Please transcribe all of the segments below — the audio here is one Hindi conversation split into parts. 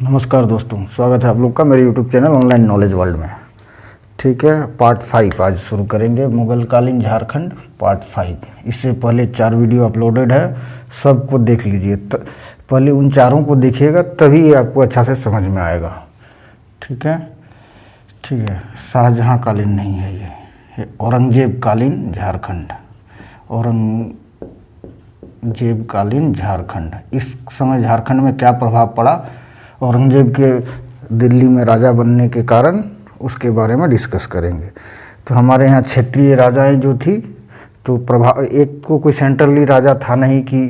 नमस्कार दोस्तों, स्वागत है आप लोग का मेरे YouTube channel online knowledge world में। ठीक है, पार्ट 5 आज शुरू करेंगे। मुगलकालीन झारखंड पार्ट 5। इससे पहले 4 वीडियो अपलोडेड है, सबको देख लीजिए। पहले उन चारों को देखिएगा तभी ये आपको अच्छा से समझ में आएगा। ठीक है, शाहजहाँ कालीन नहीं है ये औरंगजेब कालीन झारखंड। औरंगजेब कालीन झारखंड। इस समय झारखंड में क्या प्रभाव पड़ा औरंगजेब के दिल्ली में राजा बनने के कारण, उसके बारे में डिस्कस करेंगे। तो हमारे यहाँ क्षेत्रीय राजाएं जो थी, तो प्रभाव एक को कोई सेंट्रली राजा था नहीं कि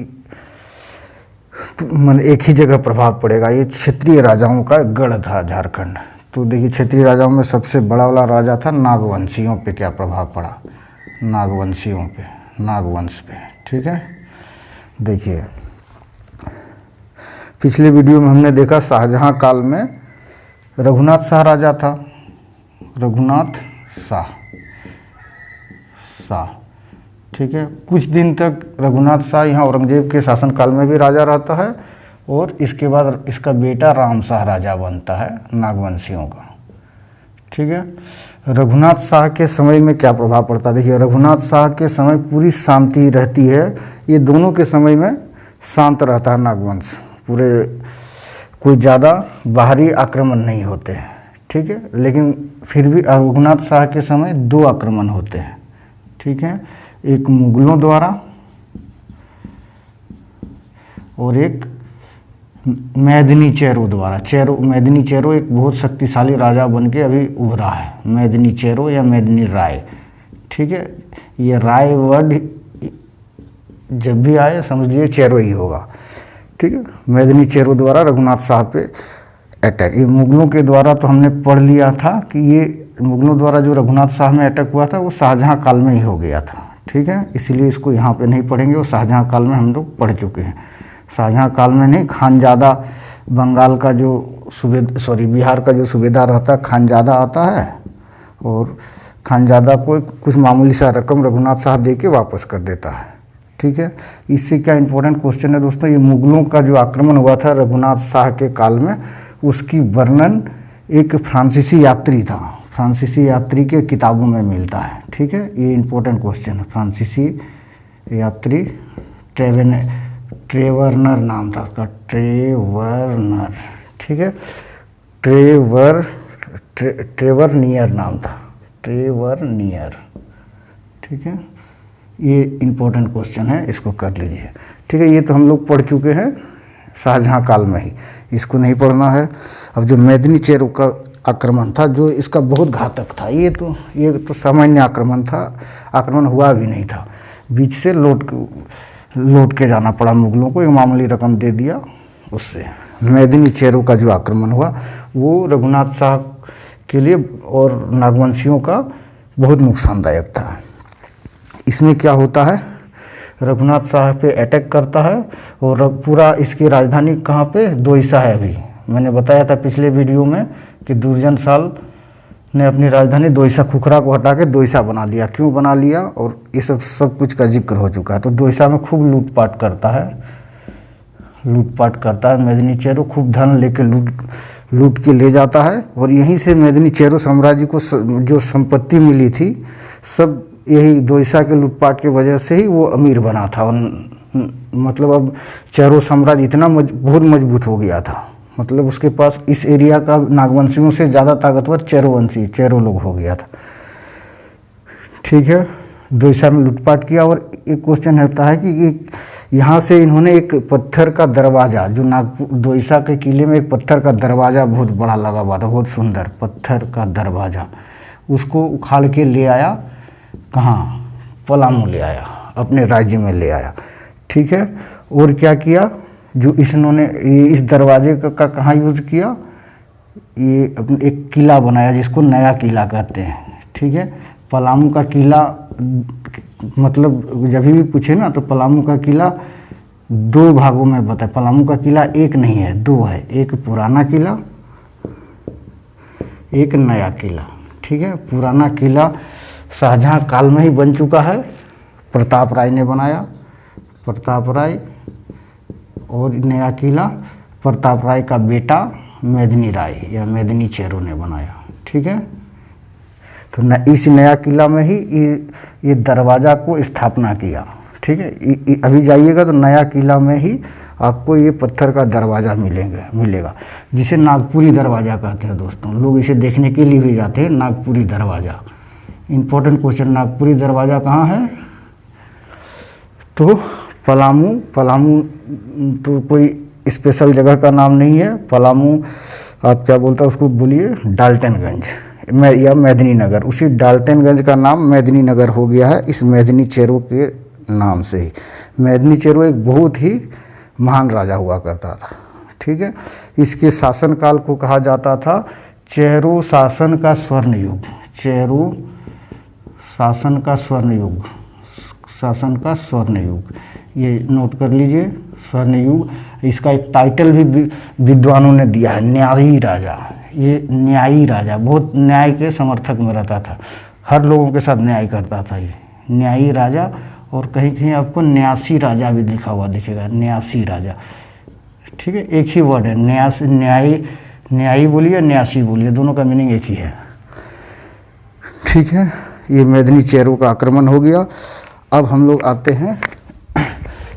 मतलब एक ही जगह प्रभाव पड़ेगा। ये क्षेत्रीय राजाओं का गढ़ था झारखंड। तो देखिए, क्षेत्रीय राजाओं में सबसे बड़ा वाला राजा था नागवंशियों पे क्या प्रभाव पड़ा, नागवंशियों पे, नागवंश पे। ठीक है, देखिए पिछले वीडियो में हमने देखा शाहजहाँ काल में रघुनाथ शाह राजा था। रघुनाथ शाह। ठीक है, कुछ दिन तक रघुनाथ शाह यहाँ औरंगजेब के शासनकाल में भी राजा रहता है, और इसके बाद इसका बेटा राम शाह राजा बनता है नागवंशियों का। ठीक है, रघुनाथ शाह के समय में क्या प्रभाव पड़ता है। देखिए, रघुनाथ शाह के समय पूरी शांति रहती है। ये दोनों के समय में शांत रहता है नागवंश। पूरे कोई ज़्यादा बाहरी आक्रमण नहीं होते हैं। ठीक है, लेकिन फिर भी रघुनाथ शाह के समय 2 आक्रमण होते हैं। ठीक है, एक मुगलों द्वारा और एक मेदिनी चेरो द्वारा। मेदिनी चेरो एक बहुत शक्तिशाली राजा बन के अभी उभरा है, मेदिनी चेरो या मेदिनी राय। ठीक है, ये राय वर्ड जब भी आए समझ लीजिए चेरो ही होगा। ठीक है, मेदिनी चेरो द्वारा रघुनाथ शाह पे अटैक। ये मुगलों के द्वारा तो हमने पढ़ लिया था कि ये मुगलों द्वारा जो रघुनाथ शाह में अटैक हुआ था वो शाहजहाँ काल में ही हो गया था। ठीक है, इसलिए इसको यहाँ पे नहीं पढ़ेंगे, वो शाहजहाँ काल में हम लोग पढ़ चुके हैं। शाहजहाँ काल में नहीं, खानजादा बंगाल का जो बिहार का जो सूबेदार रहता है खानजादा आता है, और खानजादा को कुछ मामूली सा रकम रघुनाथ शाह दे के वापस कर देता है। ठीक है, इससे क्या इंपॉर्टेंट क्वेश्चन है दोस्तों, ये मुगलों का जो आक्रमण हुआ था रघुनाथ शाह के काल में, उसकी वर्णन एक फ्रांसीसी यात्री था, फ्रांसीसी यात्री के किताबों में मिलता है। ठीक है, ये इंपॉर्टेंट क्वेश्चन है। फ्रांसीसी यात्री ट्रेवरनर नाम था उसका, ट्रेवरनर। ठीक है, ट्रेवरनियर नाम था, ट्रेवरनियर। ठीक है, ये इंपॉर्टेंट क्वेश्चन है, इसको कर लीजिए। ठीक है, ये तो हम लोग पढ़ चुके हैं शाहजहाँ काल में ही, इसको नहीं पढ़ना है। अब जो मेदिनी चेरो का आक्रमण था, जो इसका बहुत घातक था, ये तो सामान्य आक्रमण था, आक्रमण हुआ भी नहीं था, बीच से लौट के जाना पड़ा मुगलों को, एक मामूली रकम दे दिया उससे। मेदिनी चेरो का जो आक्रमण हुआ वो रघुनाथ शाह के लिए और नागवंशियों का बहुत नुकसानदायक था। इसमें क्या होता है, रघुनाथ शाह पे अटैक करता है, और पूरा इसकी राजधानी कहाँ पे, दोईसा है। अभी मैंने बताया था पिछले वीडियो में कि दुर्जन साल ने अपनी राजधानी दोईसा, खुखरा को हटा के दोईसा बना लिया। क्यों बना लिया, और ये सब कुछ का जिक्र हो चुका है। तो दोईसा में खूब लूटपाट करता है मेदिनी चेरो, खूब धन लेके लूट के ले जाता है, और यहीं से मेदिनी चेरो साम्राज्य को जो संपत्ति मिली थी, सब यही दोईसा के लूटपाट की वजह से ही वो अमीर बना था। और मतलब अब चेरो साम्राज्य इतना बहुत मजबूत हो गया था, मतलब उसके पास इस एरिया का नागवंशियों से ज़्यादा ताकतवर चेरो लोग हो गया था। ठीक है, दोईसा में लूटपाट किया। और एक क्वेश्चन होता है कि यहाँ से इन्होंने एक पत्थर का दरवाज़ा, जो दोईसा के किले में एक पत्थर का दरवाज़ा बहुत बड़ा लगा हुआ था, बहुत सुंदर पत्थर का दरवाज़ा, उसको उखाड़ के ले आया, कहाँ, पलामू ले आया, अपने राज्य में ले आया। ठीक है, और क्या किया, जो इन्होंने इस दरवाजे का कहाँ यूज़ किया, ये अपने एक किला बनाया जिसको नया किला कहते हैं। ठीक है, पलामू का किला, मतलब जब भी पूछे ना तो पलामू का किला 2 भागों में बताए। पलामू का किला एक नहीं है, 2 है, एक पुराना किला, एक नया किला। ठीक है, पुराना किला शाहजहाँ काल में ही बन चुका है, प्रताप राय ने बनाया, प्रताप राय। और नया किला प्रताप राय का बेटा मेदिनी राय या मेदिनी चेरो ने बनाया। ठीक है, तो इस नया किला में ही ये दरवाज़ा को स्थापना किया। ठीक है, अभी जाइएगा तो नया किला में ही आपको ये पत्थर का दरवाज़ा मिलेगा, जिसे नागपुरी दरवाज़ा कहते हैं दोस्तों। लोग इसे देखने के लिए भी जाते हैं, नागपुरी दरवाज़ा। इम्पोर्टेंट क्वेश्चन, नागपुरी दरवाज़ा कहाँ है? तो पलामू तो कोई स्पेशल जगह का नाम नहीं है। पलामू आप क्या बोलता है उसको, बोलिए डाल्टनगंज या मेदिनी नगर। उसी डाल्टनगंज का नाम मेदिनी नगर हो गया है इस मेदिनी चेरो के नाम से ही। मेदिनी चेरो एक बहुत ही महान राजा हुआ करता था। ठीक है, इसके शासनकाल को कहा जाता था चेरो शासन का स्वर्ण युग। चेरो शासन का स्वर्ण युग, शासन का स्वर्ण युग, ये नोट कर लीजिए, स्वर्ण युग। इसका एक टाइटल भी विद्वानों ने दिया है, न्यायी राजा। ये न्यायी राजा, बहुत न्याय के समर्थक में रहता था, हर लोगों के साथ न्याय करता था ये न्यायी राजा। और कहीं कहीं आपको न्यासी राजा भी लिखा हुआ दिखेगा, न्यासी राजा। ठीक है, एक ही वर्ड है, न्यायी बोलिए, न्यासी बोलिए, दोनों का मीनिंग एक ही है। ठीक है, ये मेदिनी चेरो का आक्रमण हो गया। अब हम लोग आते हैं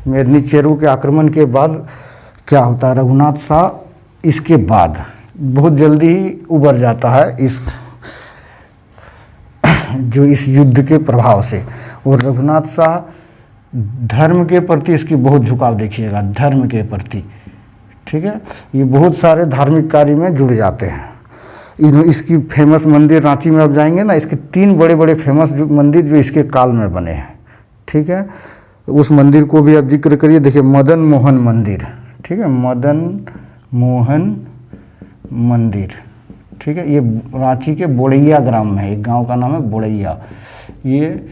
मेदिनी चेरो के आक्रमण के बाद क्या होता है। रघुनाथ शाह इसके बाद बहुत जल्दी ही उबर जाता है इस युद्ध के प्रभाव से। और रघुनाथ शाह धर्म के प्रति इसकी बहुत झुकाव देखिएगा, धर्म के प्रति। ठीक है, ये बहुत सारे धार्मिक कार्य में जुड़ जाते हैं। इसकी फेमस मंदिर रांची में आप जाएंगे ना, इसके 3 बड़े बड़े फेमस मंदिर जो इसके काल में बने हैं। ठीक है, उस मंदिर को भी आप जिक्र करिए, देखिए मदन मोहन मंदिर। ठीक है, मदन मोहन मंदिर। ठीक है, ये रांची के बोड़ैया ग्राम में है, एक गांव का नाम है बोड़ैया। ये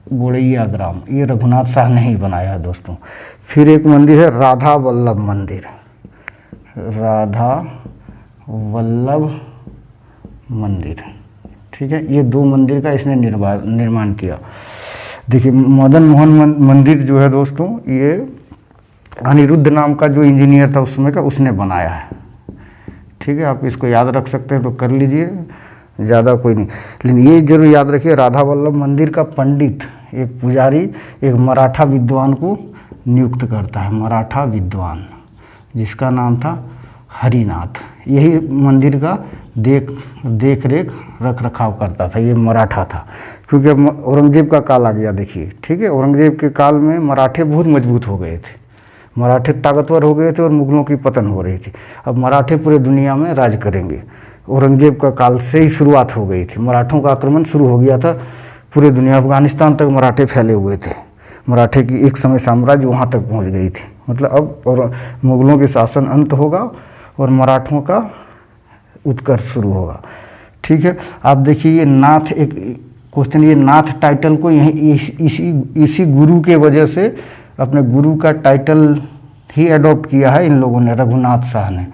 बोड़ैया ग्राम, ये रघुनाथ शाह ने ही बनाया है दोस्तों। फिर एक मंदिर है राधा वल्लभ मंदिर, राधा वल्लभ मंदिर। ठीक है, ये 2 मंदिर का इसने निर्माण किया। देखिए मदन मोहन मंदिर जो है दोस्तों, ये अनिरुद्ध नाम का जो इंजीनियर था उस समय का, उसने बनाया है। ठीक है, आप इसको याद रख सकते हैं तो कर लीजिए, ज़्यादा कोई नहीं। लेकिन ये जरूर याद रखिए, राधा वल्लभ मंदिर का पंडित, एक पुजारी, एक मराठा विद्वान को नियुक्त करता है, मराठा विद्वान, जिसका नाम था हरिनाथ। यही मंदिर का देख रेख रख रखाव करता था, ये मराठा था। क्योंकि औरंगजेब का काल आ गया देखिए। ठीक है, औरंगजेब के काल में मराठे बहुत मजबूत हो गए थे, मराठे ताकतवर हो गए थे और मुगलों की पतन हो रही थी। अब मराठे पूरे दुनिया में राज करेंगे। औरंगजेब का काल से ही शुरुआत हो गई थी, मराठों का आक्रमण शुरू हो गया था पूरे दुनिया। अफगानिस्तान तक मराठे फैले हुए थे, मराठे की एक समय साम्राज्य वहाँ तक पहुँच गई थी। मतलब अब और मुगलों के शासन अंत होगा और मराठों का उत्कर्ष शुरू होगा। ठीक है, आप देखिए ये नाथ, एक क्वेश्चन, ये नाथ टाइटल को यहीं इसी गुरु के वजह से अपने गुरु का टाइटल ही एडॉप्ट किया है इन लोगों ने, रघुनाथ शाह ने।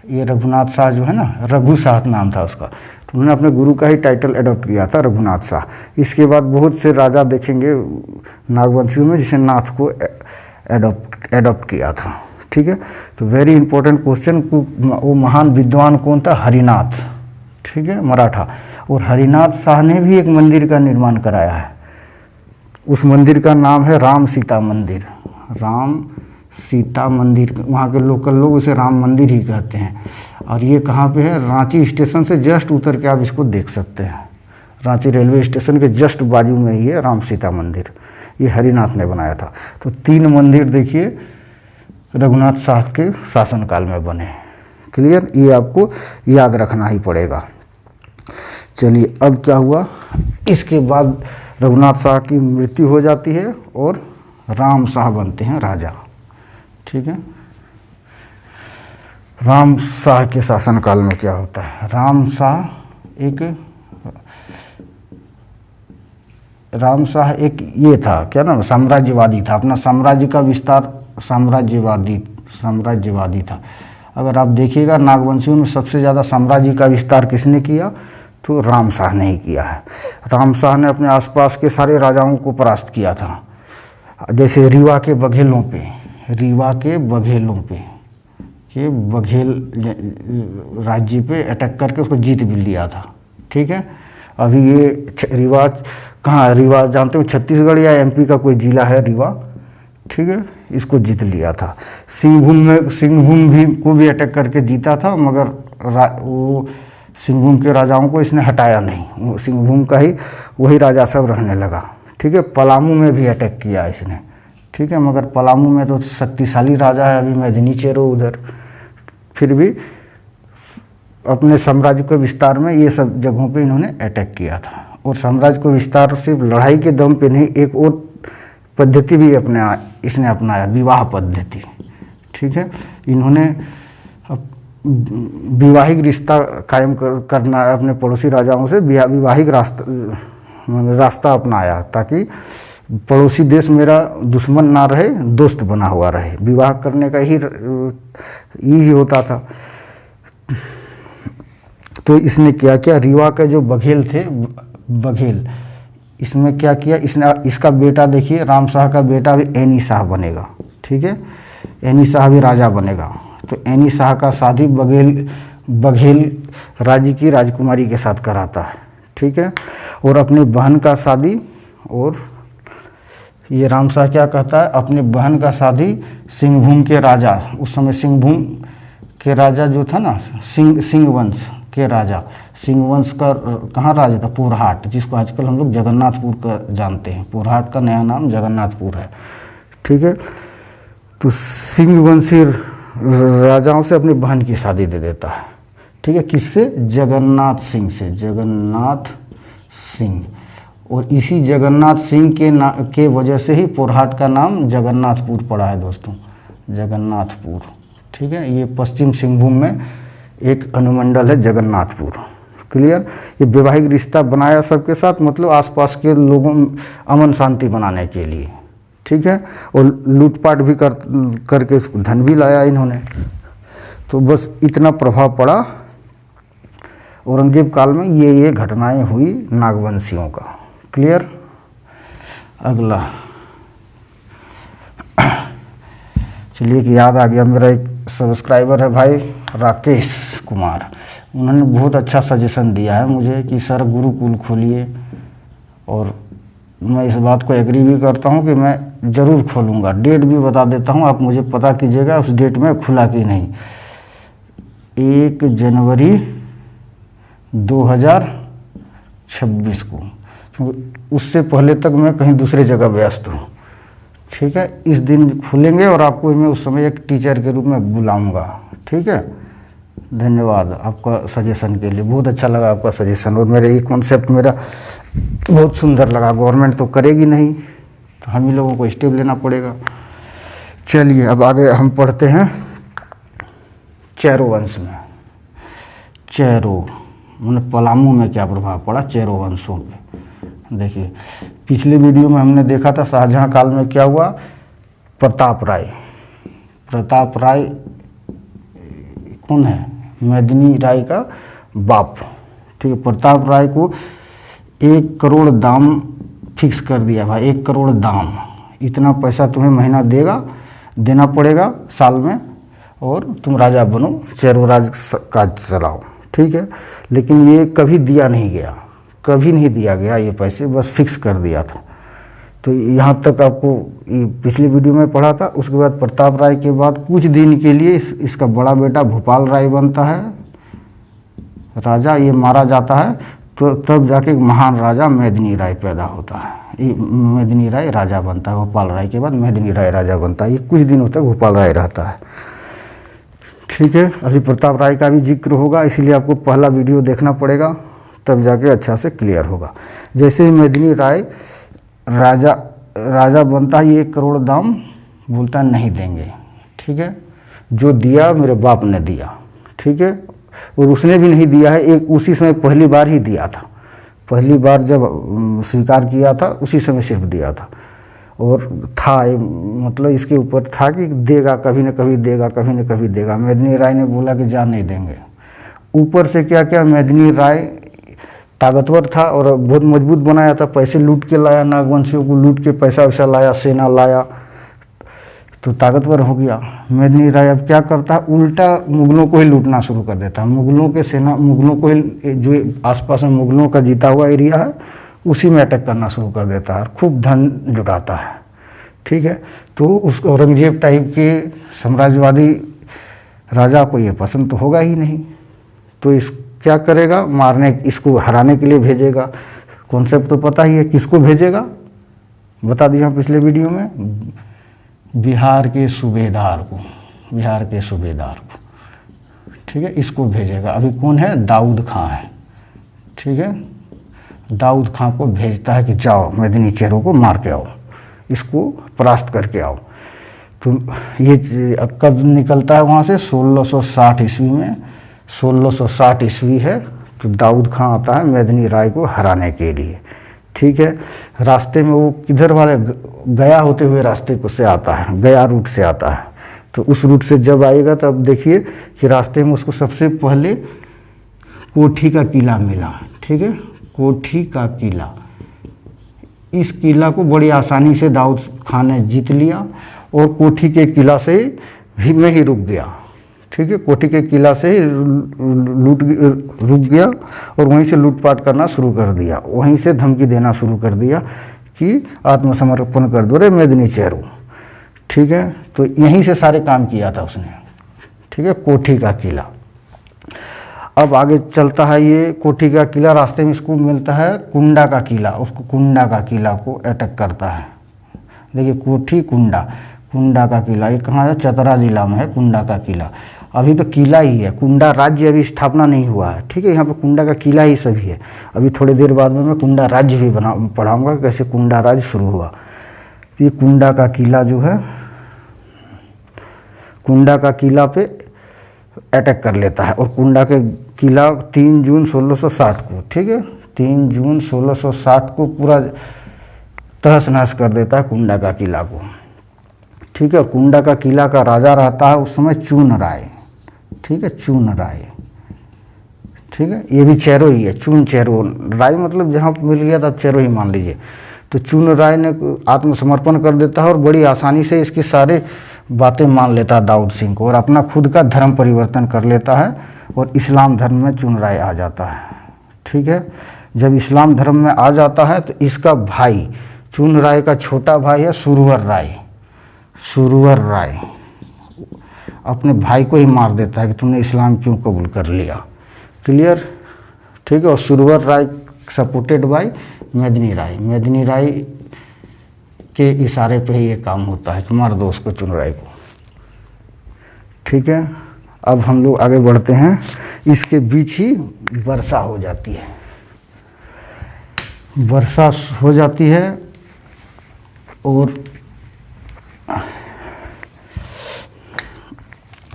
ये रघुनाथ शाह जो है ना, रघु शाह नाम था उसका, तो उन्होंने अपने गुरु का ही टाइटल एडॉप्ट किया था, रघुनाथ शाह। इसके बाद बहुत से राजा देखेंगे नागवंशियों में जिसे नाथ को एडॉप्ट किया था। ठीक है, तो वेरी इंपॉर्टेंट क्वेश्चन, वो महान विद्वान कौन था? हरिनाथ। ठीक है, मराठा। और हरिनाथ शाह ने भी एक मंदिर का निर्माण कराया है, उस मंदिर का नाम है राम सीता मंदिर। राम सीता मंदिर, वहाँ के लोकल लोग उसे राम मंदिर ही कहते हैं। और ये कहाँ पे है? रांची स्टेशन से जस्ट उतर के आप इसको देख सकते हैं, रांची रेलवे स्टेशन के जस्ट बाजू में ही है राम सीता मंदिर, ये हरिनाथ ने बनाया था। तो 3 मंदिर देखिए रघुनाथ शाह के शासनकाल में बने। क्लियर, ये आपको याद रखना ही पड़ेगा। चलिए अब क्या हुआ, इसके बाद रघुनाथ शाह की मृत्यु हो जाती है और राम शाह बनते हैं राजा। ठीक है, राम शाह के शासनकाल में क्या होता है? राम शाह एक ये था, क्या नाम, साम्राज्यवादी था, अपना साम्राज्य का विस्तार साम्राज्यवादी था। अगर आप देखिएगा नागवंशियों में सबसे ज़्यादा साम्राज्य का विस्तार किसने किया? तो राम शाह ने ही किया है। राम शाह ने अपने आसपास के सारे राजाओं को परास्त किया था, जैसे रीवा के बघेलों पे, के बघेल राज्य पे अटैक करके उसको जीत भी लिया था। ठीक है, अभी ये रीवा कहाँ, रीवा जानते हो छत्तीसगढ़ या एमपी का कोई जिला है रीवा। ठीक है, इसको जीत लिया था। सिंहभूम भी को भी अटैक करके जीता था, मगर वो सिंहभूम के राजाओं को इसने हटाया नहीं, वो सिंहभूम का ही वही राजा सब रहने लगा। ठीक है, पलामू में भी अटैक किया इसने। ठीक है, मगर पलामू में तो शक्तिशाली राजा है अभी मेदिनी चेरो उधर, फिर भी अपने साम्राज्य के विस्तार में ये सब जगहों पे इन्होंने अटैक किया था। और साम्राज्य को विस्तार सिर्फ लड़ाई के दम पे नहीं, एक और पद्धति भी इसने अपनाया, विवाह पद्धति। ठीक है, इन्होंने विवाहिक रिश्ता कायम करना अपने पड़ोसी राजाओं से विवाहिक रास्ता अपनाया, ताकि पड़ोसी देश मेरा दुश्मन ना रहे, दोस्त बना हुआ रहे। विवाह करने का यही होता था। तो इसने क्या किया, रीवा के जो बघेल थे, बघेल, इसमें क्या किया इसने, इसका बेटा देखिए राम शाह का बेटा भी ऐनी शाह बनेगा। ठीक है, ऐनी शाह भी राजा बनेगा। तो ऐनी शाह का शादी बघेल राज्य की राजकुमारी के साथ कराता है। ठीक है, और अपनी बहन का शादी, और ये राम शाह क्या कहता है, अपनी बहन का शादी सिंहभूम के राजा, उस समय सिंहभूम के राजा जो था ना, सिंह वंश के राजा, सिंह वंश का कहाँ राजा था, पोरहाट, जिसको आजकल हम लोग जगन्नाथपुर का जानते हैं। पोरहाट का नया नाम जगन्नाथपुर है। ठीक है, तो सिंह वंशी राजाओं से अपनी बहन की शादी दे देता है। ठीक है, किससे, जगन्नाथ सिंह से, जगन्नाथ सिंह। और इसी जगन्नाथ सिंह के वजह से ही पोरहाट का नाम जगन्नाथपुर पड़ा है दोस्तों, जगन्नाथपुर। ठीक है, ये पश्चिम सिंहभूम में एक अनुमंडल है जगन्नाथपुर। क्लियर, ये वैवाहिक रिश्ता बनाया सबके साथ, मतलब आसपास के लोगों अमन शांति बनाने के लिए। ठीक है, और लूटपाट भी करके धन भी लाया इन्होंने। तो बस इतना प्रभाव पड़ा औरंगजेब काल में, ये घटनाएं हुई नागवंशियों का। क्लियर, अगला चलिए कि याद आ गया, मेरा एक सब्सक्राइबर है भाई राकेश कुमार, उन्होंने बहुत अच्छा सजेशन दिया है मुझे कि सर गुरुकुल खोलिए, और मैं इस बात को एग्री भी करता हूं कि मैं ज़रूर खोलूँगा। डेट भी बता देता हूं, आप मुझे पता कीजिएगा उस डेट में खुला कि नहीं। 1 जनवरी 2026 को, उससे पहले तक मैं कहीं दूसरे जगह व्यस्त हूँ। ठीक है, इस दिन खुलेंगे और आपको मैं उस समय एक टीचर के रूप में बुलाऊंगा। ठीक है, धन्यवाद आपका सजेशन के लिए, बहुत अच्छा लगा आपका सजेशन, और मेरे ये कॉन्सेप्ट मेरा बहुत सुंदर लगा। गवर्नमेंट तो करेगी नहीं, तो हम ही लोगों को स्टेप लेना पड़ेगा। चलिए अब आगे हम पढ़ते हैं चेरो वंश में। चेरो मतलब पलामू में क्या प्रभाव पड़ा चेरो वंशों पे। देखिए पिछले वीडियो में हमने देखा था शाहजहां काल में क्या हुआ, प्रताप राय कौन है, मेदिनी राय का बाप। ठीक है, प्रताप राय को 1 करोड़ दाम फिक्स कर दिया भाई, 1 करोड़ दाम, इतना पैसा तुम्हें महीना देना पड़ेगा साल में, और तुम राजा बनो, चेरो राज काज चलाओ। ठीक है, लेकिन ये कभी दिया नहीं गया, कभी नहीं दिया गया ये पैसे, बस फिक्स कर दिया था। तो यहाँ तक आपको पिछले वीडियो में पढ़ा था। उसके बाद प्रताप राय के बाद कुछ दिन के लिए इसका बड़ा बेटा भोपाल राय बनता है राजा, ये मारा जाता है, तो तब जाके एक महान राजा मेदिनी राय पैदा होता है। ये मेदिनी राय राजा बनता है, भोपाल राय के बाद मेदिनी राय राजा बनता है। ये कुछ दिनों तक भोपाल राय रहता है। ठीक है, अभी प्रताप राय का भी जिक्र होगा, इसीलिए आपको पहला वीडियो देखना पड़ेगा, तब जाके अच्छा से क्लियर होगा। जैसे ही मेदिनी राय राजा बनता है, ये 1 करोड़ दाम बोलता नहीं देंगे। ठीक है, जो दिया मेरे बाप ने दिया। ठीक है, और उसने भी नहीं दिया है, एक उसी समय पहली बार ही दिया था, पहली बार जब स्वीकार किया था उसी समय सिर्फ दिया था। और था मतलब इसके ऊपर था कि देगा, कभी न कभी देगा, कभी न कभी देगा। मेदिनी राय ने बोला कि जा नहीं देंगे। ऊपर से क्या क्या, मेदिनी राय ताकतवर था और बहुत मजबूत बनाया था, पैसे लूट के लाया, नागवंशियों को लूट के पैसा वैसा लाया, सेना लाया। तो ताकतवर हो गया। मेदिनी राय अब क्या करता है, उल्टा मुगलों को ही लूटना शुरू कर देता है। मुगलों को ही, जो आसपास में मुगलों का जीता हुआ एरिया है उसी में अटैक करना शुरू कर देता है और खूब धन जुटाता है। ठीक है, तो उस औरंगजेब टाइप के साम्राज्यवादी राजा को ये पसंद तो होगा ही नहीं, तो इस क्या करेगा, इसको हराने के लिए भेजेगा। कॉन्सेप्ट तो पता ही है, किसको भेजेगा, बता दिया पिछले वीडियो में, बिहार के सूबेदार को, ठीक है, इसको भेजेगा। अभी कौन है, दाऊद खां है। ठीक है, दाऊद खां को भेजता है कि जाओ मेदिनी चेरो को मार के आओ, इसको परास्त करके आओ। तो ये कब निकलता है वहाँ से, 1660 ईस्वी में, 1660 ईस्वी है, तो दाऊद खां आता है मेदिनी राय को हराने के लिए। ठीक है, रास्ते में वो किधर वाले, गया होते हुए रास्ते को से आता है, गया रूट से आता है। तो उस रूट से जब आएगा तब देखिए कि रास्ते में उसको सबसे पहले कोठी का किला मिला। ठीक है, कोठी का किला, इस किला को बड़ी आसानी से दाऊद खान ने जीत लिया और कोठी के किला से ही में ही रुक गया। ठीक है, कोठी के किला से ही रुक गया और वहीं से लूटपाट करना शुरू कर दिया, वहीं से धमकी देना शुरू कर दिया कि आत्मसमर्पण कर दो रे मेदिनी चेरो। ठीक है, तो यहीं से सारे काम किया था उसने। ठीक है, कोठी का किला। अब आगे चलता है ये कोठी का किला, रास्ते में इसको मिलता है कुंडा का किला, उसको कुंडा का किला को अटैक करता है। देखिए कोठी कुंडा का किला, ये कहाँ है, चतरा जिला में है कुंडा का किला। अभी तो किला ही है, कुंडा राज्य अभी स्थापना नहीं हुआ है। ठीक है, यहाँ पे कुंडा का किला ही सभी है। अभी थोड़ी देर बाद में मैं कुंडा राज्य भी पढ़ाऊँगा कैसे कुंडा राज्य शुरू हुआ। तो ये कुंडा का किला जो है, कुंडा का किला पे अटैक कर लेता है और कुंडा के किला 3 जून 1660 को, ठीक है, 3 जून 1660 को पूरा तहस नहस कर देता है कुंडा का किला को। ठीक है, कुंडा का किला का राजा रहता है उस समय चून राय। ठीक है, चून राय। ठीक है, ये भी चेरो ही है, चून चेरो, राय मतलब जहाँ मिल गया तब चेरो ही मान लीजिए। तो चून राय ने आत्मसमर्पण कर देता है और बड़ी आसानी से इसकी सारे बातें मान लेता है दाऊद सिंह को और अपना खुद का धर्म परिवर्तन कर लेता है और इस्लाम धर्म में चून राय आ जाता है। ठीक है, जब इस्लाम धर्म में आ जाता है तो इसका भाई, चून राय का छोटा भाई है सुरवर राय, अपने भाई को ही मार देता है कि तुमने इस्लाम क्यों कबूल कर लिया। क्लियर। ठीक है, और सुरवर राय सपोर्टेड बाय मेदिनी राय के इशारे पे ही ये काम होता है कि मार दो उसको, चून राय को। ठीक है, अब हम लोग आगे बढ़ते हैं। इसके बीच ही वर्षा हो जाती है, और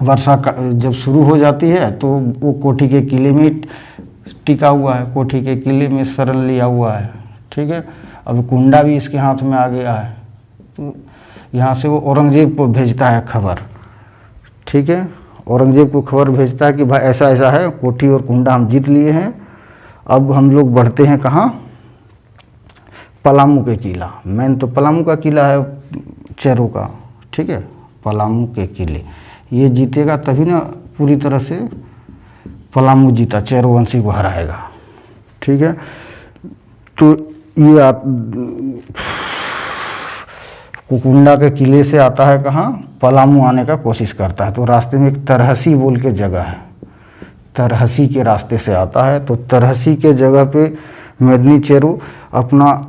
वर्षा जब शुरू हो जाती है तो वो कोठी के किले में टिका हुआ है, कोठी के किले में शरण लिया हुआ है। ठीक है, अब कुंडा भी इसके हाथ में आ गया है, तो यहाँ से वो औरंगजेब को भेजता है खबर। ठीक है, औरंगजेब को खबर भेजता है कि भाई ऐसा ऐसा है, कोठी और कुंडा हम जीत लिए हैं। अब हम लोग बढ़ते हैं कहाँ, पलामू के किला। मेन तो पलामू का किला है चेरो का। ठीक है, पलामू के किले ये जीतेगा तभी ना पूरी तरह से पलामू जीता, चेरो वंशी को हराएगा। ठीक है, तो ये कुकुंडा के किले से आता है कहाँ, पलामू आने का कोशिश करता है। तो रास्ते में एक तरहसी बोल के जगह है, तरहसी के रास्ते से आता है। तो तरहसी के जगह पे मेदिनी चेरो अपना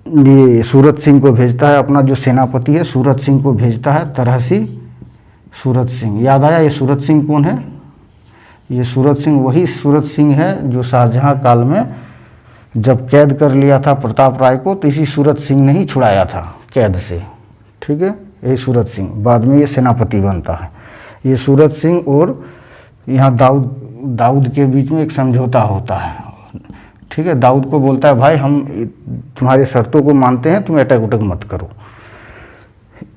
ये सूरत सिंह को भेजता है, अपना जो सेनापति है सूरत सिंह को भेजता है तरहसी। सूरत सिंह, याद आया ये सूरत सिंह कौन है, ये सूरत सिंह वही सूरत सिंह है जो शाहजहां काल में जब कैद कर लिया था प्रताप राय को, तो इसी सूरत सिंह ने ही छुड़ाया था कैद से। ठीक है, यही सूरत सिंह बाद में ये सेनापति बनता है। ये सूरत सिंह और यहाँ दाऊद के बीच में एक समझौता होता है। ठीक है, दाऊद को बोलता है भाई हम तुम्हारी शर्तों को मानते हैं, तुम अटैक उटक मत करो।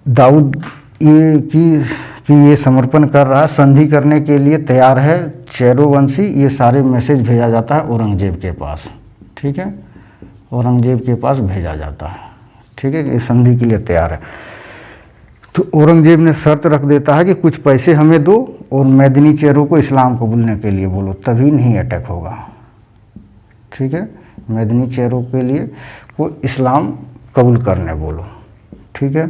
दाऊद ये कि ये समर्पण कर रहा है, संधि करने के लिए तैयार है चेरो वंशी, ये सारे मैसेज भेजा जाता है औरंगजेब के पास। ठीक है, औरंगजेब के पास भेजा जाता है। ठीक है, ये संधि के लिए तैयार है। तो औरंगजेब ने शर्त रख देता है कि कुछ पैसे हमें दो और मेदिनी चेरो को इस्लाम कबूलने के लिए बोलो, तभी नहीं अटैक होगा। ठीक है, मेदिनी चेरो के लिए वो इस्लाम कबूल करने बोलो। ठीक है,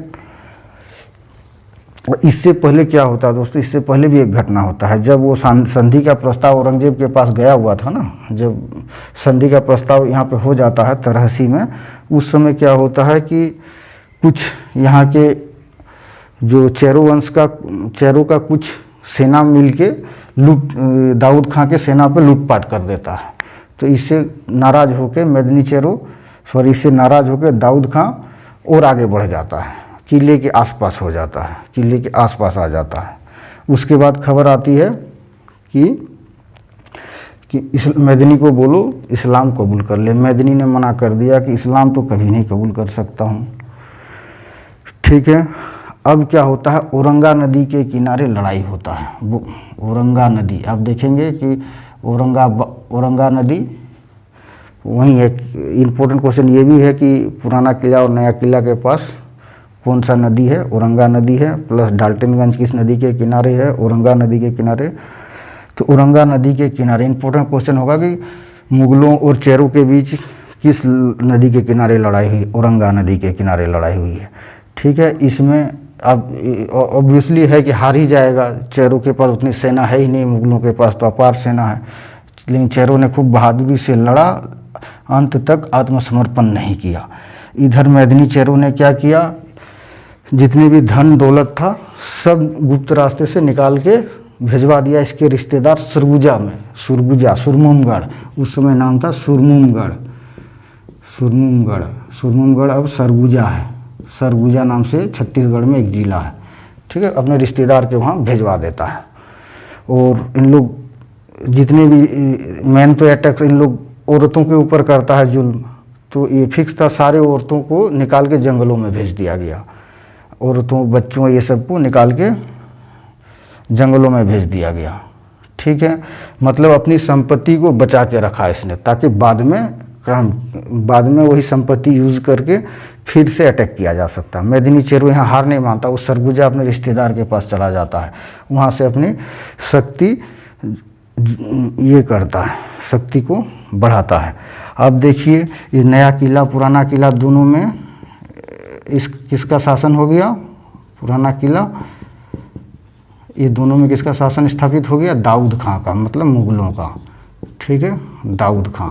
और इससे पहले क्या होता है दोस्तों, इससे पहले भी एक घटना होता है। जब वो संधि का प्रस्ताव औरंगजेब के पास गया हुआ था ना, जब संधि का प्रस्ताव यहाँ पे हो जाता है तरहसी में, उस समय क्या होता है कि कुछ यहाँ के जो चेरो वंश का, चेरो का कुछ सेना मिल के दाऊद खां के सेना पे लूटपाट कर देता है। तो इससे नाराज़ होकर मेदिनी चेरो, इससे नाराज़ होकर दाऊद खां और आगे बढ़ जाता है, किले के आसपास हो जाता है, किले के आसपास आ जाता है। उसके बाद खबर आती है कि मेदिनी को बोलो इस्लाम कबूल कर ले। मेदिनी ने मना कर दिया कि इस्लाम तो कभी नहीं कबूल कर सकता हूँ। ठीक है, अब क्या होता है, औरंगा नदी के किनारे लड़ाई होता है। वो औरंगा नदी, आप देखेंगे कि औरंगा नदी वहीं है। इम्पोर्टेंट क्वेश्चन ये भी है कि पुराना किला और नया किला के पास कौन सा नदी है, औरंगा नदी है, प्लस डाल्टनगंज किस नदी के किनारे है, औरंगा नदी के किनारे। तो औरंगा नदी के किनारे इम्पोर्टेंट क्वेश्चन होगा कि मुगलों और चेरो के बीच किस नदी के किनारे लड़ाई हुई, औरंगा नदी के किनारे लड़ाई हुई है। ठीक है, इसमें अब ऑब्वियसली है कि हार ही जाएगा, चेरो के पास उतनी सेना है ही नहीं, मुगलों के पास तो अपार सेना है। लेकिन चेरो ने खूब बहादुरी से लड़ा, अंत तक आत्मसमर्पण नहीं किया। इधर मेदिनी चेरो ने क्या किया, जितने भी धन दौलत था सब गुप्त रास्ते से निकाल के भिजवा दिया इसके रिश्तेदार सुरगुजा में, सुरमुमगढ़, उस समय नाम था सुरमुमगढ़, सुरमुमगढ़ अब सरगुजा है, सरगुजा नाम से छत्तीसगढ़ में एक जिला है। ठीक है, अपने रिश्तेदार के वहाँ भिजवा देता है। और इन लोग जितने भी मैन तो अटैक इन लोग औरतों के ऊपर करता है जुल्म, तो ये फिक्स था, सारे औरतों को निकाल के जंगलों में भेज दिया गया। औरतों, बच्चों, ये सब को निकाल के जंगलों में भेज दिया गया। ठीक है, मतलब अपनी संपत्ति को बचा के रखा इसने, ताकि बाद में वही संपत्ति यूज़ करके फिर से अटैक किया जा सकता। मेदिनी चेरो यहाँ हार नहीं मानता, वो सरगुजा अपने रिश्तेदार के पास चला जाता है, वहाँ से अपनी शक्ति ये करता है, शक्ति को बढ़ाता है। अब देखिए, ये नया किला पुराना किला दोनों में किसका शासन हो गया, पुराना किला, ये दोनों में किसका शासन स्थापित हो गया, दाऊद खां का, मतलब मुगलों का। ठीक है, दाऊद खां।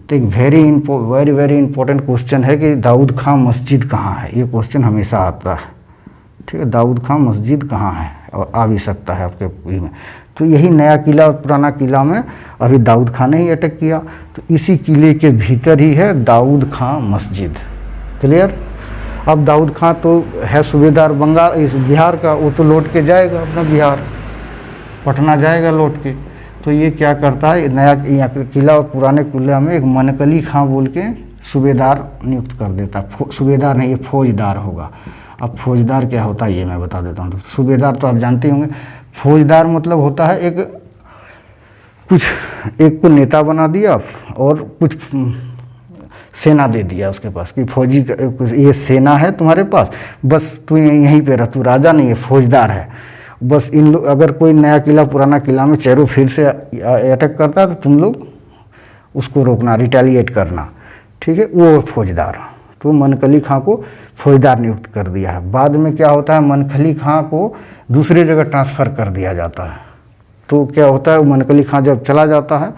तो एक वेरी इंपॉर्टेंट क्वेश्चन है कि दाऊद खां मस्जिद कहाँ है, ये क्वेश्चन हमेशा आता है। ठीक है, दाऊद खां मस्जिद कहाँ है, और आ भी सकता है आपके में। तो यही नया किला और पुराना किला में अभी दाऊद खां ने ही अटैक किया, तो इसी किले के भीतर ही है दाऊद खां मस्जिद। क्लियर। अब दाऊद खां तो है सूबेदार बंगाल, इस बिहार का, वो तो लौट के जाएगा अपना बिहार, पटना जाएगा लौट के। तो ये क्या करता है, नया यहाँ किला और पुराने किला में एक मनकली खां बोल के सूबेदार नियुक्त कर देता। सूबेदार नहीं, ये फौजदार होगा। अब फौजदार क्या होता है ये मैं बता देता हूँ। तो सूबेदार तो आप जानते होंगे, फौजदार मतलब होता है एक को नेता बना दिया और कुछ सेना दे दिया उसके पास कि फौजी ये सेना है तुम्हारे पास, बस तू यहीं पे रह, तू राजा नहीं है, फौजदार है। बस इन लोग, अगर कोई नया किला पुराना किला में चेरो फिर से अटैक करता है तो तुम लोग उसको रोकना, रिटेलिएट करना। ठीक है, वो फौजदार। तो मनकली खां को फौजदार नियुक्त कर दिया है। बाद में क्या होता है, मनकली खां को दूसरी जगह ट्रांसफ़र कर दिया जाता है। तो क्या होता है, मनकली खां जब चला जाता है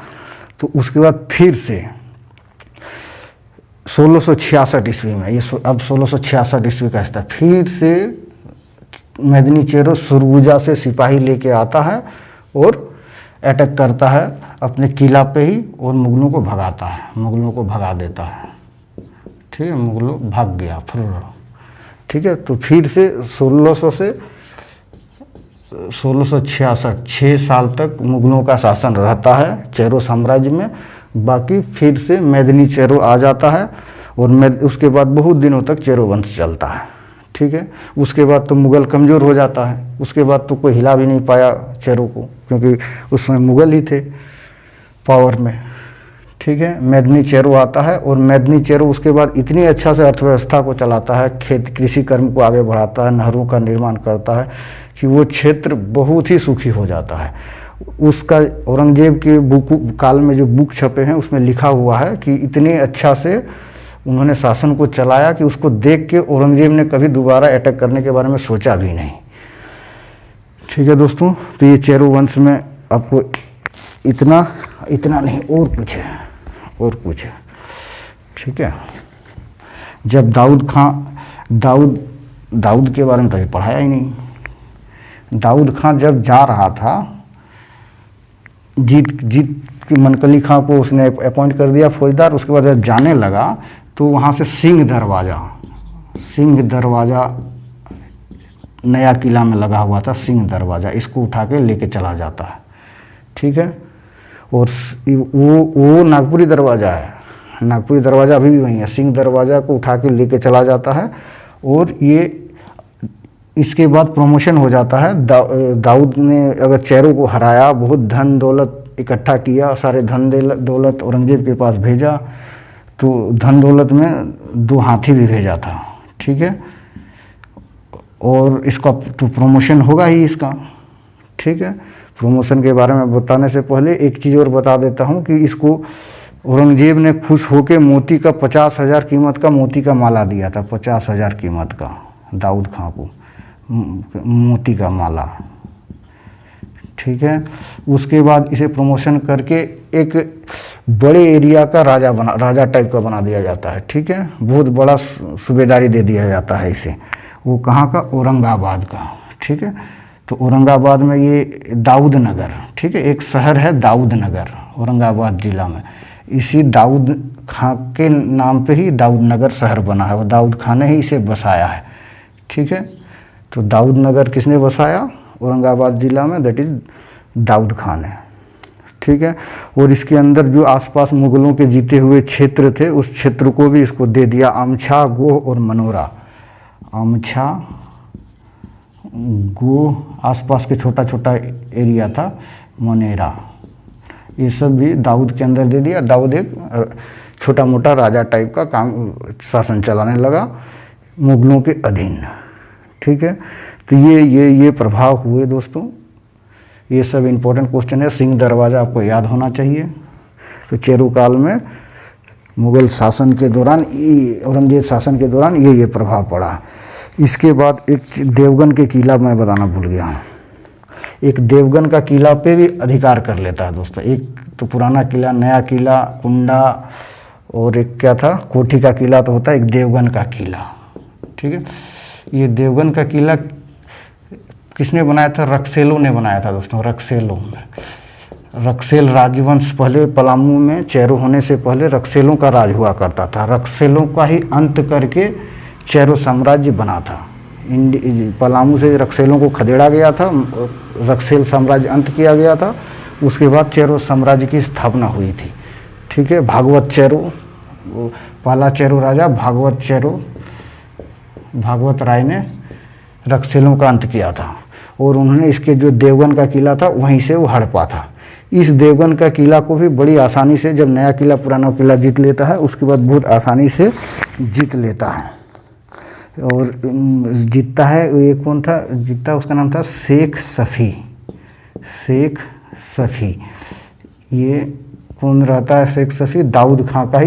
तो उसके बाद फिर से 1666 ईस्वी में, ये अब 1666 ईस्वी का हिस्सा, फिर से मेदिनी चेरो सुरगुजा से सिपाही लेके आता है और अटैक करता है अपने किला पे ही, और मुगलों को भगाता है, मुगलों को भगा देता है। ठीक है, मुगलों भाग गया फिर। ठीक है, तो फिर से 1600 से 1666 6 साल तक मुगलों का शासन रहता है चेरो साम्राज्य में। बाकी फिर से मेदिनी चेरो आ जाता है और उसके बाद बहुत दिनों तक चेरो वंश चलता है। ठीक है, उसके बाद तो मुगल कमज़ोर हो जाता है, उसके बाद तो कोई हिला भी नहीं पाया चेरो को, क्योंकि उसमें मुगल ही थे पावर में। ठीक है, मेदिनी चेरो आता है, और मेदिनी चेरो उसके बाद इतनी अच्छा से अर्थव्यवस्था को चलाता है, खेत कृषि कर्म को आगे बढ़ाता है, नहरों का निर्माण करता है कि वो क्षेत्र बहुत ही सुखी हो जाता है। उसका औरंगजेब के बुक काल में जो बुक छपे हैं उसमें लिखा हुआ है कि इतने अच्छा से उन्होंने शासन को चलाया कि उसको देख के औरंगजेब ने कभी दोबारा अटैक करने के बारे में सोचा भी नहीं। ठीक है दोस्तों, तो ये चेरो वंश में आपको इतना नहीं और कुछ है। ठीक है, जब दाऊद के बारे में तो अभी पढ़ाया ही नहीं। दाऊद खां जब जा रहा था, जीत की मनकली खां को उसने अपॉइंट कर दिया फौजदार। उसके बाद जब जाने लगा तो वहाँ से सिंह दरवाज़ा नया किला में लगा हुआ था, सिंह दरवाज़ा, इसको उठा के लेके चला जाता है। ठीक है, और वो नागपुरी दरवाज़ा है, नागपुरी दरवाज़ा अभी भी वहीं है। सिंह दरवाज़ा को उठा के लेके चला जाता है, और ये इसके बाद प्रमोशन हो जाता है। दाऊद ने अगर चेरो को हराया, बहुत धन दौलत इकट्ठा किया, सारे धन दौलत औरंगजेब के पास भेजा, तो धन दौलत में 2 हाथी भी भेजा था। ठीक है, और इसका तो प्रमोशन होगा ही इसका। ठीक है, प्रमोशन के बारे में बताने से पहले एक चीज़ और बता देता हूँ कि इसको औरंगजेब ने खुश होकर मोती का 50,000 कीमत का मोती का माला दिया था, 50,000 कीमत का दाऊद खां को मोती का माला। ठीक है, उसके बाद इसे प्रमोशन करके एक बड़े एरिया का राजा टाइप का बना दिया जाता है। ठीक है, बहुत बड़ा सूबेदारी दे दिया जाता है इसे। वो कहाँ का? औरंगाबाद का। ठीक है, तो औरंगाबाद में ये दाऊद नगर, ठीक है, एक शहर है दाऊद नगर औरंगाबाद जिला में। इसी दाऊद खां के नाम पे ही दाऊद नगर शहर बना है, वो दाऊद खां ने ही इसे बसाया है। ठीक है, तो दाऊद नगर किसने बसाया? औरंगाबाद जिला में, दैट इज दाऊद खां ने। ठीक है, और इसके अंदर जो आसपास मुगलों के जीते हुए क्षेत्र थे, उस क्षेत्र को भी इसको दे दिया, अमछा, गोह और मनोरा। अमछा, गोह, आसपास के छोटा छोटा एरिया था, मनेरा, ये सब भी दाऊद के अंदर दे दिया। दाऊद एक छोटा मोटा राजा टाइप का काम शासन चलाने लगा मुगलों के अधीन। ठीक है, तो ये प्रभाव हुए दोस्तों। ये सब इम्पोर्टेंट क्वेश्चन है। सिंह दरवाज़ा आपको याद होना चाहिए। तो चेरो काल में मुगल शासन के दौरान, औरंगजेब शासन के दौरान ये प्रभाव पड़ा। इसके बाद एक देवगन के किला मैं बताना भूल गया। एक देवगन का किला पे भी अधिकार कर लेता है दोस्तों। एक तो पुराना किला, नया किला, कुंडा, और एक क्या था, कोठी का किला तो होता है, एक देवगन का किला। ठीक है, ये देवगन का किला किसने बनाया था? रक्सेलों ने बनाया था दोस्तों। रक्सेल राजवंश, पहले पलामू में चेरो होने से पहले रक्सेलों का राज हुआ करता था। रक्सेलों का ही अंत करके चेरो साम्राज्य बना था। पलामू से रक्सेलों को खदेड़ा गया था, रक्सेल साम्राज्य अंत किया गया था। उसके बाद चेरो साम्राज्य की स्थापना हुई थी। ठीक है, भागवत चेरो, पहला चेरो राजा भागवत राय ने रक्सेलों का अंत किया था, और उन्होंने इसके जो देवगन का किला था वहीं से वो हड़पा था। इस देवगन का किला को भी बड़ी आसानी से, जब नया किला पुराना किला जीत लेता है, उसके बाद बहुत आसानी से जीत लेता है। और जीतता है, ये कौन था जीतता? उसका नाम था शेख सफ़ी। ये कौन रहता है शेख सफ़ी? दाऊद खां का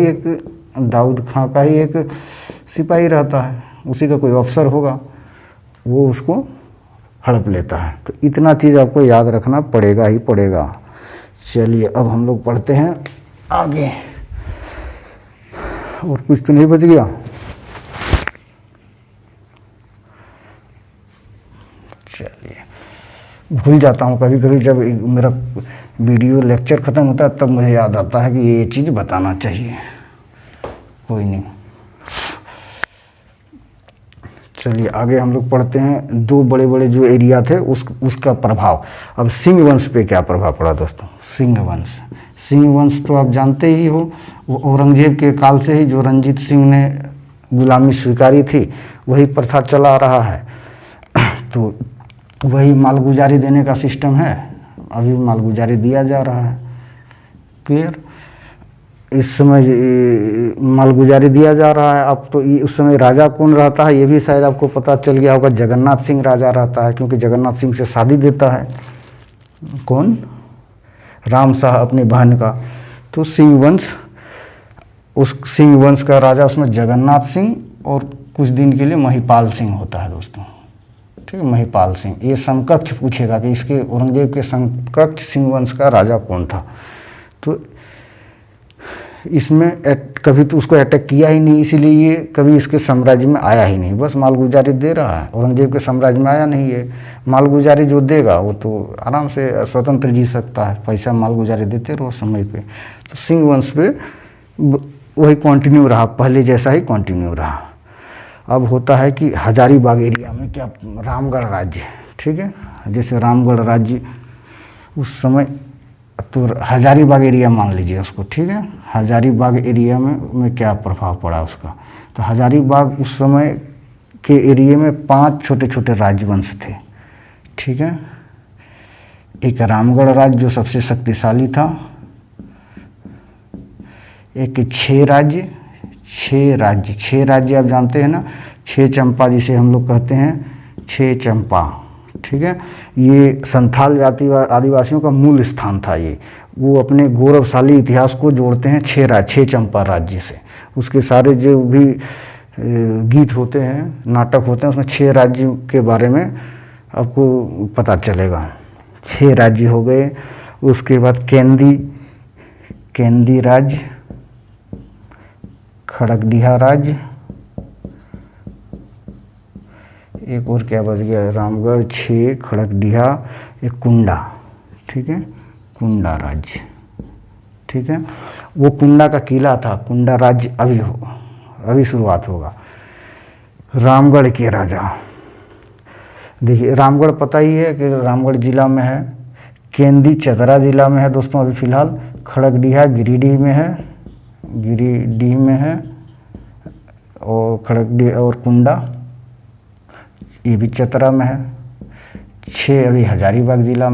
ही एक सिपाही रहता है, उसी का कोई अफसर होगा, वो उसको हड़प लेता है। तो इतना चीज़ आपको याद रखना पड़ेगा ही पड़ेगा। चलिए अब हम लोग पढ़ते हैं आगे। और कुछ तो नहीं बच गया? चलिए, भूल जाता हूँ कभी कभी, जब मेरा वीडियो लेक्चर ख़त्म होता है तब मुझे याद आता है कि ये चीज़ बताना चाहिए। कोई नहीं, चलिए आगे हम लोग पढ़ते हैं। 2 बड़े बड़े जो एरिया थे उसका प्रभाव। अब सिंह वंश पे क्या प्रभाव पड़ा दोस्तों? सिंह वंश तो आप जानते ही हो, वो औरंगजेब के काल से ही, जो रंजीत सिंह ने गुलामी स्वीकारी थी, वही प्रथा चला रहा है। तो वही मालगुजारी देने का सिस्टम है, अभी मालगुजारी दिया जा रहा है। क्लियर? इस समय मालगुजारी दिया जा रहा है। अब तो उस समय राजा कौन रहता है ये भी शायद आपको पता चल गया होगा, जगन्नाथ सिंह राजा रहता है, क्योंकि जगन्नाथ सिंह से शादी देता है कौन, राम शाह अपनी बहन का। तो सिंह वंश, उस सिंह वंश का राजा उसमें जगन्नाथ सिंह और कुछ दिन के लिए महिपाल सिंह होता है दोस्तों, ठीक है, महिपाल सिंह। ये समकक्ष पूछेगा कि इसके औरंगजेब के समकक्ष सिंह वंश का राजा कौन था। तो इसमें कभी तो उसको अटैक किया ही नहीं, इसीलिए ये कभी इसके साम्राज्य में आया ही नहीं, बस मालगुजारी दे रहा है। औरंगजेब के साम्राज्य में आया नहीं है। मालगुजारी जो देगा वो तो आराम से स्वतंत्र जी सकता है, पैसा मालगुजारी देते रहो समय पे। तो सिंह वंश पे वही कंटिन्यू रहा, पहले जैसा ही कंटिन्यू रहा। अब होता है कि हजारीबाग एरिया में क्या रामगढ़ राज्य, ठीक है, जैसे रामगढ़ राज्य उस समय, तो हजारीबाग एरिया मान लीजिए उसको, ठीक है। हजारीबाग एरिया में क्या प्रभाव पड़ा उसका, तो हजारीबाग उस समय के एरिया में 5 छोटे छोटे राजवंश थे, ठीक है। एक रामगढ़ राज्य जो सबसे शक्तिशाली था, एक 6 राज्य आप जानते हैं ना, 6 चंपा जिसे हम लोग कहते हैं, 6 चंपा, ठीक है। ये संथाल जाति आदिवासियों का मूल स्थान था। ये वो अपने गौरवशाली इतिहास को जोड़ते हैं 6 चंपा राज्य से। उसके सारे जो भी गीत होते हैं, नाटक होते हैं, उसमें 6 राज्य के बारे में आपको पता चलेगा। 6 राज्य हो गए। उसके बाद केंदी राज्य, खड़गडिहा राज्य, एक और क्या बच गया, रामगढ़, 6, खड़गडिहा, एक कुंडा, ठीक है, कुंडा राज्य, ठीक है। वो कुंडा का किला था, कुंडा राज्य अभी शुरुआत होगा। रामगढ़ के राजा, देखिए रामगढ़ पता ही है कि रामगढ़ जिला में है, केंदी चतरा जिला में है दोस्तों अभी फ़िलहाल, खड़गडिहा गिरिडीह में है, और खड़गडिहा और कुंडा ये भी चतरा में है। 6 अभी हजारीबाग जिला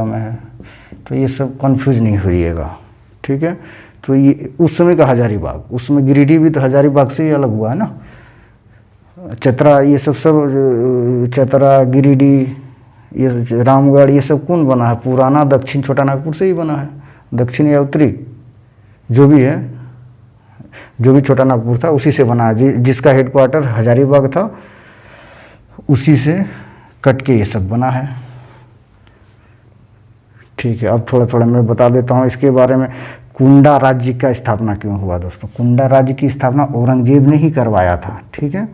में है, तो ये सब कंफ्यूज नहीं होइएगा, ठीक है। तो ये उस समय का हजारीबाग, उस समय गिरिडीह भी तो हजारीबाग से ही अलग हुआ है ना। चतरा ये सब चतरा, गिरिडीह, ये रामगढ़, ये सब कौन बना है, पुराना दक्षिण छोटा नागपुर से ही बना है, दक्षिण या उत्तरी जो भी है, जो भी छोटा नागपुर था उसी से बना है। जिसका हेडक्वार्टर हजारीबाग था उसी से कट के ये सब बना है, ठीक है। अब थोड़ा मैं बता देता हूँ इसके बारे में। कुंडा राज्य का स्थापना क्यों हुआ दोस्तों, कुंडा राज्य की स्थापना औरंगजेब ने ही करवाया था, ठीक है,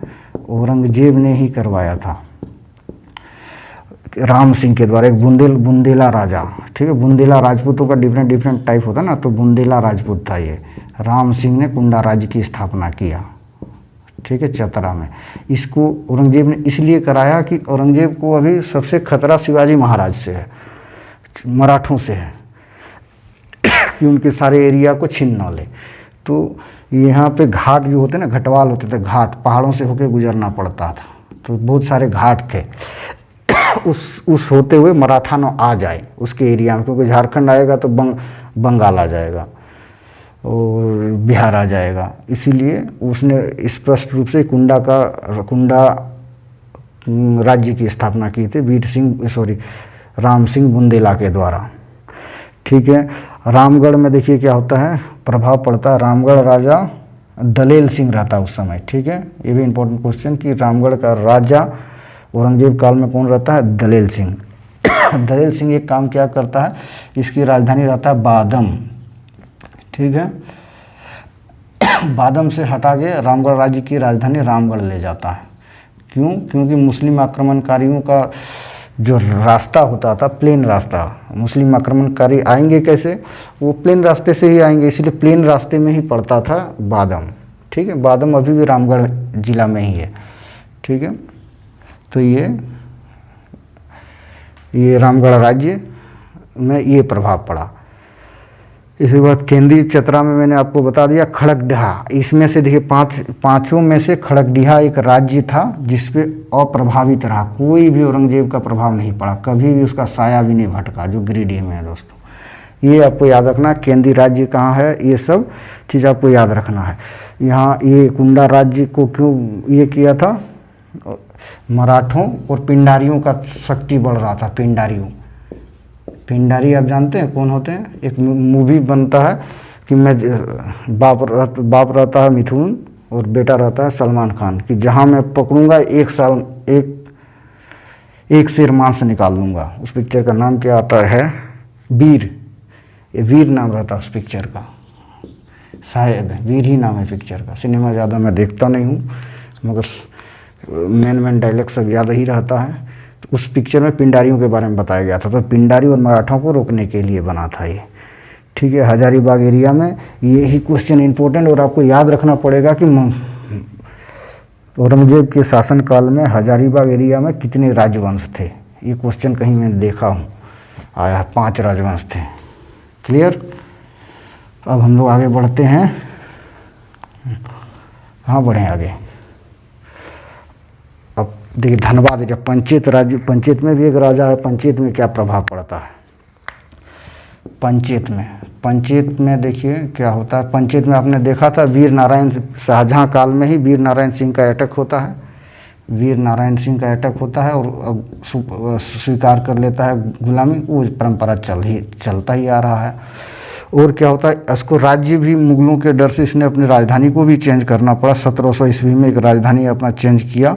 औरंगजेब ने ही करवाया था राम सिंह के द्वारा। एक बुंदेला राजा, ठीक है, बुंदेला राजपूतों का डिफरेंट टाइप होता है ना, तो बुंदेला राजपूत था ये। राम सिंह ने कुंडा राज्य की स्थापना किया, ठीक है, चतरा में। इसको औरंगजेब ने इसलिए कराया कि औरंगजेब को अभी सबसे खतरा शिवाजी महाराज से है, मराठों से है, कि उनके सारे एरिया को छीन न ले। तो यहाँ पे घाट जो होते ना, घटवाल होते थे, घाट पहाड़ों से होकर गुजरना पड़ता था, तो बहुत सारे घाट थे। उस होते हुए मराठा न आ जाए उसके एरिया में, क्योंकि झारखंड आएगा तो बंगाल आ जाएगा और बिहार आ जाएगा। इसीलिए उसने स्पष्ट रूप से कुंडा राज्य की स्थापना की थी राम सिंह बुंदेला के द्वारा, ठीक है। रामगढ़ में देखिए क्या होता है, प्रभाव पड़ता है। रामगढ़ राजा दलेल सिंह रहता उस समय, ठीक है, ये भी इम्पोर्टेंट क्वेश्चन कि रामगढ़ का राजा औरंगजेब काल में कौन रहता है, दलेल सिंह। दलेल सिंह एक काम क्या करता है, इसकी राजधानी रहता है बादम, ठीक है। बादम से हटा के रामगढ़ राज्य की राजधानी रामगढ़ ले जाता है। क्यों? क्योंकि मुस्लिम आक्रमणकारियों का जो रास्ता होता था, प्लेन रास्ता, मुस्लिम आक्रमणकारी आएंगे कैसे, वो प्लेन रास्ते से ही आएंगे, इसलिए प्लेन रास्ते में ही पड़ता था बादम, ठीक है। बादम अभी भी रामगढ़ जिला में ही है, ठीक है। तो ये रामगढ़ राज्य में ये प्रभाव पड़ा। इसके बाद केंद्रीय चतरा में मैंने आपको बता दिया। खड़गडिहा, इसमें से देखिए पांचों में से खड़गडिहा एक राज्य था जिस पे अप्रभावित रहा, कोई भी औरंगजेब का प्रभाव नहीं पड़ा, कभी भी उसका साया भी नहीं भटका, जो गिरिडीह में है दोस्तों। ये आपको याद रखना है। केंद्रीय राज्य कहाँ है, ये सब चीज़ आपको याद रखना है। यहाँ ये कुंडा राज्य को क्यों ये किया था, मराठों और पिंडारियों का शक्ति बढ़ रहा था। पिंडारी आप जानते हैं कौन होते हैं, एक मूवी बनता है कि मैं बाप रहता है मिथुन और बेटा रहता है सलमान खान, कि जहाँ मैं पकड़ूंगा एक शेर मांस निकाल लूँगा। उस पिक्चर का नाम क्या आता है, वीर। ये वीर नाम रहता है उस पिक्चर का, शायद वीर ही नाम है पिक्चर का। सिनेमा ज़्यादा मैं देखता नहीं हूँ, मगर मेन डायलॉग सब याद ही रहता है। तो उस पिक्चर में पिंडारियों के बारे में बताया गया था, तो पिंडारी और मराठों को रोकने के लिए बना था ये, ठीक है। हजारीबाग एरिया में ये ही क्वेश्चन इंपॉर्टेंट, और आपको याद रखना पड़ेगा कि औरंगजेब के शासनकाल में हजारीबाग एरिया में कितने राजवंश थे। ये क्वेश्चन कहीं मैंने देखा हूँ आया, 5 राजवंश थे। क्लियर। अब हम लोग आगे बढ़ते हैं, कहाँ बढ़े आगे। अब देखिए धनबाद, जब पंचायत में भी एक राजा है, पंचायत में क्या प्रभाव पड़ता है। पंचायत में देखिए क्या होता है। पंचायत में आपने देखा था वीर नारायण, शाहजहाँ काल में ही वीर नारायण सिंह का अटैक होता है। और स्वीकार कर लेता है गुलामी, वो परंपरा चलता ही आ रहा है। और क्या होता है, इसको राज्य भी मुगलों के डर से इसने अपनी राजधानी को भी चेंज करना पड़ा। 1700 ईस्वी में एक राजधानी अपना चेंज किया।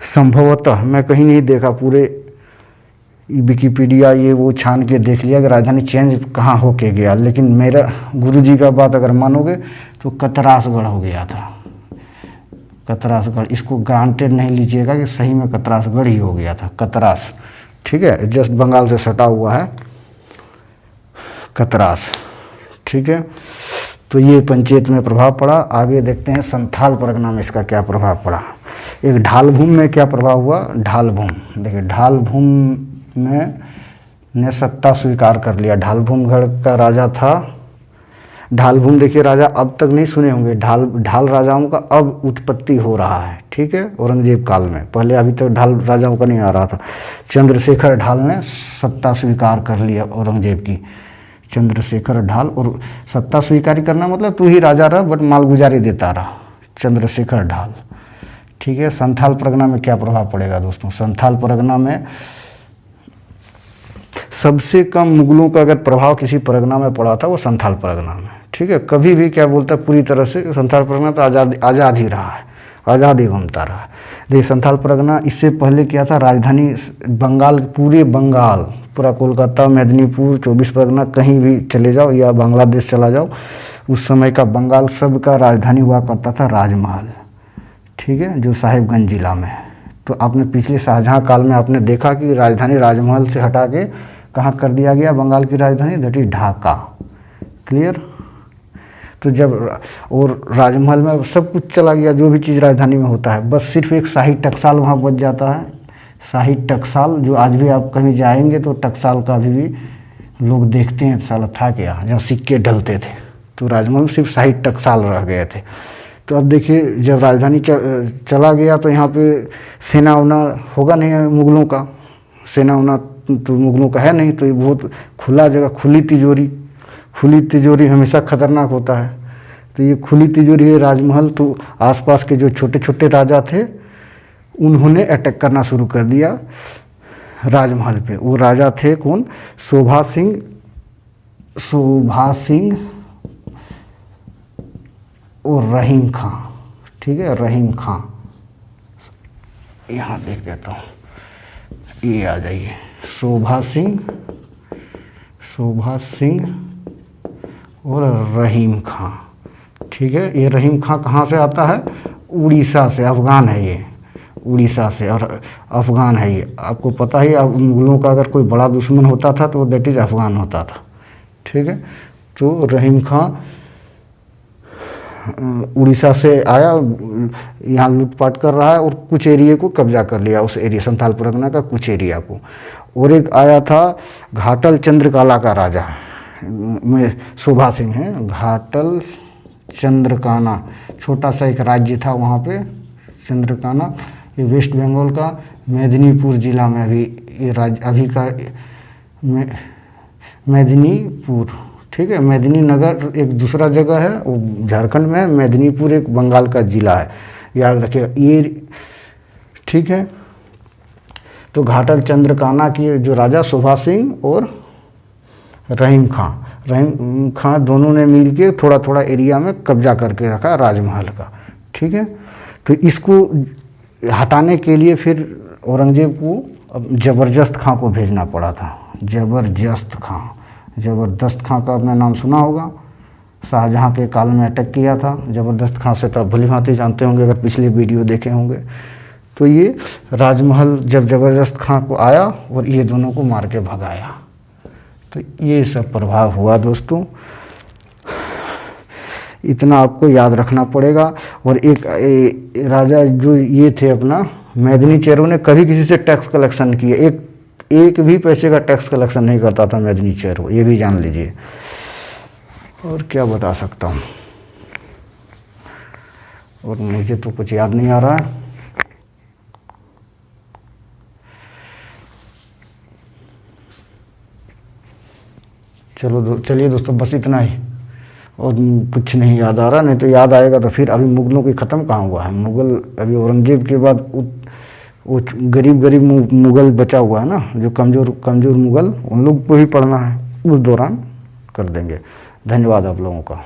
संभवतः मैं कहीं नहीं देखा, पूरे विकिपीडिया ये वो छान के देख लिया कि राजधानी चेंज कहाँ होके गया, लेकिन मेरा गुरुजी का बात अगर मानोगे तो कतरासगढ़ हो गया था। कतरासगढ़, इसको ग्रांटेड नहीं लीजिएगा कि सही में कतरासगढ़ ही हो गया था। कतरास, ठीक है, जस्ट बंगाल से सटा हुआ है कतरास, ठीक है। तो ये पंचायत में प्रभाव पड़ा। आगे देखते हैं संथाल परगना में इसका क्या प्रभाव पड़ा। एक ढालभूम में क्या प्रभाव हुआ। ढालभूम, देखिए ढालभूम में ने सत्ता स्वीकार कर लिया। ढालभूमगढ़ का राजा था। ढालभूम देखिए राजा अब तक नहीं सुने होंगे, ढाल राजाओं का अब उत्पत्ति हो रहा है, ठीक है, औरंगजेब काल में। पहले अभी तक ढाल राजाओं का नहीं आ रहा था। चंद्रशेखर ढाल ने सत्ता स्वीकार कर लिया औरंगजेब की। चंद्रशेखर ढाल, और सत्ता स्वीकार करना मतलब तू ही राजा रहा बट मालगुजारी देता रहा। चंद्रशेखर ढाल, ठीक है। संथाल परगना में क्या प्रभाव पड़ेगा दोस्तों। संथाल परगना में सबसे कम मुगलों का अगर प्रभाव किसी परगना में पड़ा था वो संथाल परगना में, ठीक है। कभी भी क्या बोलता है, पूरी तरह से संथाल परगना तो आज़ाद ही रहा है, आज़ाद ही घूमता रहा। देखिए संथाल परगना इससे पहले क्या था, राजधानी बंगाल, पूरा कोलकाता, मेदिनीपुर, 24 परगना कहीं भी चले जाओ या बांग्लादेश चला जाओ, उस समय का बंगाल सब का राजधानी हुआ करता था राजमहल, ठीक है, जो साहिबगंज जिला में। तो आपने पिछले शाहजहाँ काल में आपने देखा कि राजधानी राजमहल से हटा के कहाँ कर दिया गया बंगाल की राजधानी, दैट इज ढाका। क्लियर। तो जब और राजमहल में सब कुछ चला गया, जो भी चीज़ राजधानी में होता है, बस सिर्फ एक शाही टकसाल वहाँ बच जाता है। शाही टकसाल, जो आज भी आप कहीं जाएंगे तो टकसाल का अभी भी लोग देखते हैं, साला था क्या, जहाँ सिक्के ढलते थे। तो राजमहल में सिर्फ शाही टकसाल रह गए थे। तो अब देखिए जब राजधानी चला गया तो यहाँ पे सेना उना होगा नहीं मुगलों का, सेना उना तो मुगलों का है नहीं। तो ये बहुत खुला जगह, खुली तिजोरी हमेशा खतरनाक होता है। तो ये खुली तिजोरी है राजमहल। तो आसपास के जो छोटे छोटे राजा थे उन्होंने अटैक करना शुरू कर दिया राजमहल पे। वो राजा थे कौन, शोभा सिंह और रहीम खां, ठीक है, रहीम खां। यहाँ देख देता हूँ, ये आ जाइए, शोभा सिंह और रहीम खां, ठीक है। ये रहीम खां कहाँ से आता है, उड़ीसा से, अफगान है ये, उड़ीसा से और अफगान है ये। आपको पता ही, अब मुगलों का अगर कोई बड़ा दुश्मन होता था तो दैट इज अफगान होता था, ठीक है। तो रहीम खां उड़ीसा से आया, यहाँ लूटपाट कर रहा है और कुछ एरिया को कब्जा कर लिया, उस एरिया संथाल परगना का कुछ एरिया को। और एक आया था घाटल चंद्रकाला का राजा, में शोभा सिंह है, घाटल चंद्रकाना, छोटा सा एक राज्य था वहाँ पे चंद्रकाना। ये वेस्ट बंगाल का मेदिनीपुर जिला में अभी ये राज्य, अभी का मेदिनीपुर, ठीक है। मेदिनीनगर एक दूसरा जगह है, वो झारखंड में है। मेदिनीपुर एक बंगाल का ज़िला है, याद रखिएगा ये, ठीक है। तो घाटल चंद्रकाना की जो राजा सुभाष सिंह और रहीम खां दोनों ने मिलके थोड़ा थोड़ा एरिया में कब्जा करके रखा राजमहल का, ठीक है। तो इसको हटाने के लिए फिर औरंगजेब को अब ज़बरदस्त खां को भेजना पड़ा था। ज़बरदस्त खां का आपने नाम सुना होगा, शाहजहां के काल में अटैक किया था। ज़बरदस्त खां से तो भली भांति जानते होंगे अगर पिछले वीडियो देखे होंगे। तो ये राजमहल जब ज़बरदस्त खां को आया और ये दोनों को मार के भगाया, तो ये सब प्रभाव हुआ दोस्तों। इतना आपको याद रखना पड़ेगा। और एक राजा जो ये थे अपना मेदिनी चेरो ने कभी किसी से टैक्स कलेक्शन किए, एक भी पैसे का टैक्स कलेक्शन नहीं करता था मेदिनी चेरो, ये भी जान लीजिए। और क्या बता सकता हूँ, और मुझे तो कुछ याद नहीं आ रहा है। चलिए दोस्तों, बस इतना ही, और कुछ नहीं याद आ रहा। नहीं तो याद आएगा तो फिर। अभी मुगलों की ख़त्म कहाँ हुआ है, मुगल अभी औरंगजेब के बाद वो गरीब मुगल बचा हुआ है ना, जो कमज़ोर मुगल, उन लोग को भी पढ़ना है, उस दौरान कर देंगे। धन्यवाद आप लोगों का।